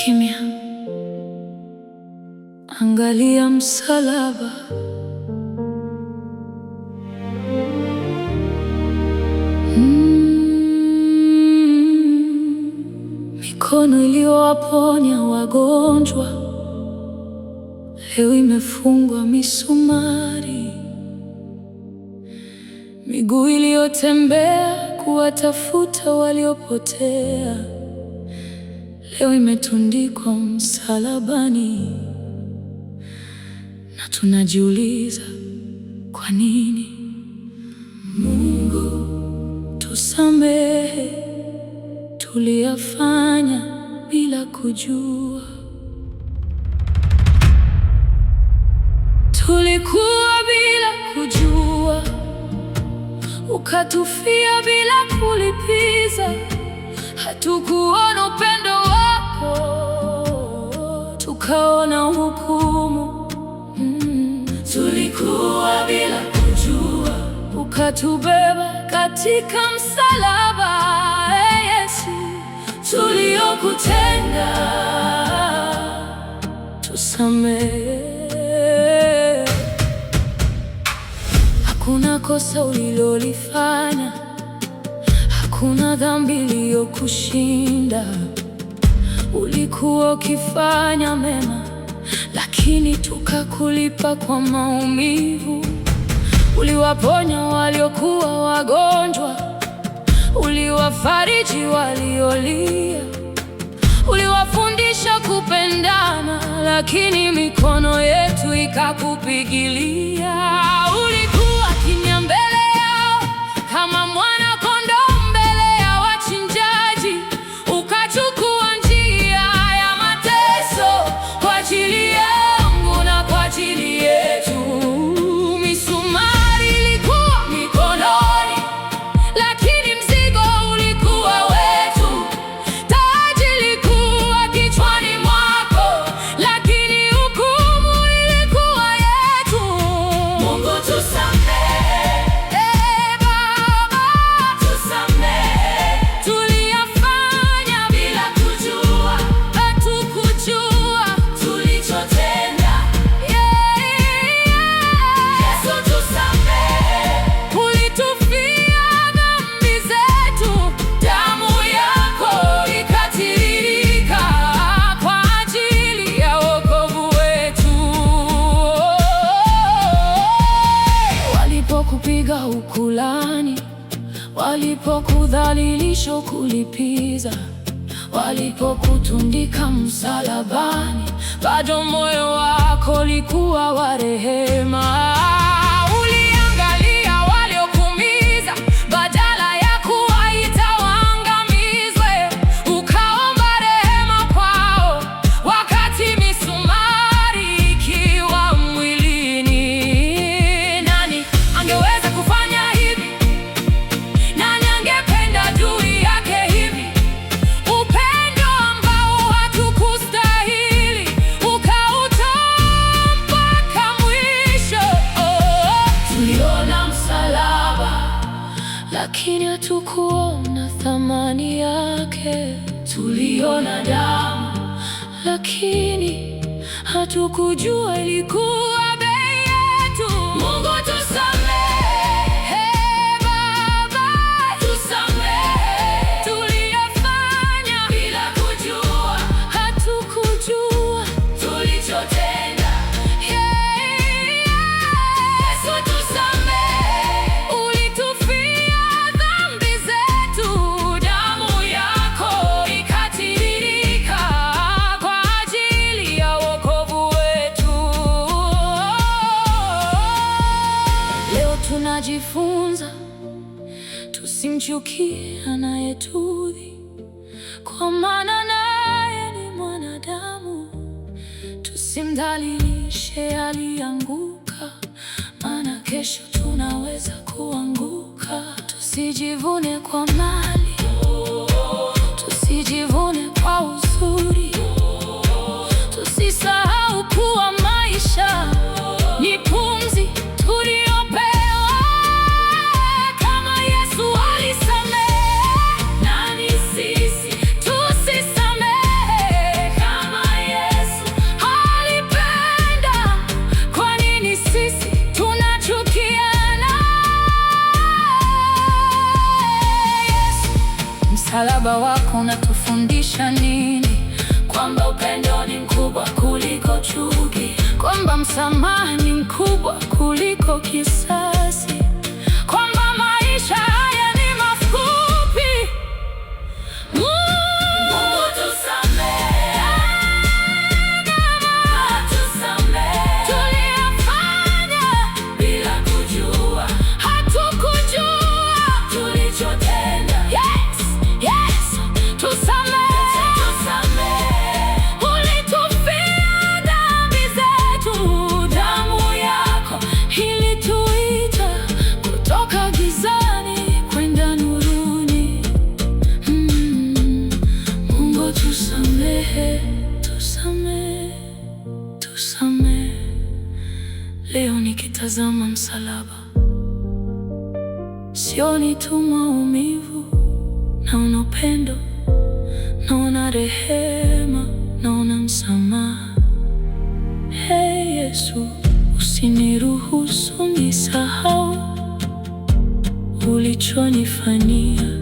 Kimya, angalia msalaba. Mikono iliyowaponya wagonjwa leo imefungwa misumari. Miguu iliyotembea kuwatafuta waliopotea leo imetundikwa msalabani. Na tunajiuliza, kwa nini? Mungu tusamehe, tuliyafanya bila kujua. Tulikuwa bila kujua, ukatufia bila kulipiza. Hatukuona upendo wako, tukaona hukumu. Tulikuwa bila kujua, ukatubeba katika msalaba. Yesu, tuliyokutenda tusamehe. Hakuna kosa ulilolifanya, hakuna dhambi iliyokushinda. Ulikuwa ukifanya mema, lakini tukakulipa kwa maumivu. Uliwaponya waliokuwa wagonjwa, uliwafariji waliolia, uliwafundisha kupendana, lakini mikono yetu ikakupigilia. Ulikuwa kimya mbele yao kama mwana kondoo mbele ya wachinjaji, ukachukua njia ya mateso kwa ajili yangu na kwa ajili yetu. Misumari ilikuwa mikononi, lakini mzigo ulikuwa wetu. Taji ilikuwa kichwani mwako, lakini hukumu ilikuwa yetu. Mungu tusamehe, Baba tusamehe, tuliyafanya bila kujua. Hatukujua tulichotenda. Yesu tusamehe, ulitufia dhambi zetu. Damu yako ikatiririka kwa ajili ya wokovu wetu. Walipokupiga ukulani, walipokudhalilisha kulipiza, walipokutundika msalabani, bado moyo wako ulikuwa wa rehema. Uliangalia waliokuumiza badala ya kuwaita waangamizwe, ukaomba rehema kwao wakati misumari ikiwa mwilini. Nani angeweza kufanya hivi? Nani angependa juu yake hivi? Upendo ambao hatukustahili, ukautoa mpaka mwisho. Tuliona msalaba, lakini hatukuona thamani yake. Tuliona damu, lakini hatukujua ilikuwa bei yetu. Mungu tusamehe, Baba tusamehe, tuliyafanya bila kujua. Hatukujua tulichotenda. Yesu tusamehe, ulitufia dhambi zetu. Damu yako ikatiririka kwa ajili ya wokovu wetu. Leo tunajifunza tusimchukie anayetudhi, kwa maana naye ni mwanadamu. Tusimdhalilishe alianguka, maana kesho tunaweza kuanguka. Tusijivune kwa mali, tusijivune kwa uzuri, tusisahau kuwa maisha ni pumzi tuliopewa. Kama Yesu alisamehe, nani sisi tusisamehe? Msalaba wako unatufundisha nini? Kwamba upendo ni mkubwa kuliko chuki, kwamba msamaha ni mkubwa kuliko kisasi, kwamba maisha haya ni mafupi. Mungu tusamehe, tuliyafanya bila kujua, hatukujua tulichotenda. Yes, yes, tusamehe. Ulitufia dhambi zetu, damu yako ilituita kutoka gizani kwenda nuruni. Mungu tusamehe, tusamehe, tusamehe. Leo nikitazama msalaba, sioni tu maumivu, naona upendo, naona rehema, naona msamaha. Hey Yesu, usiniruhusu nisahau ulichonifanyia.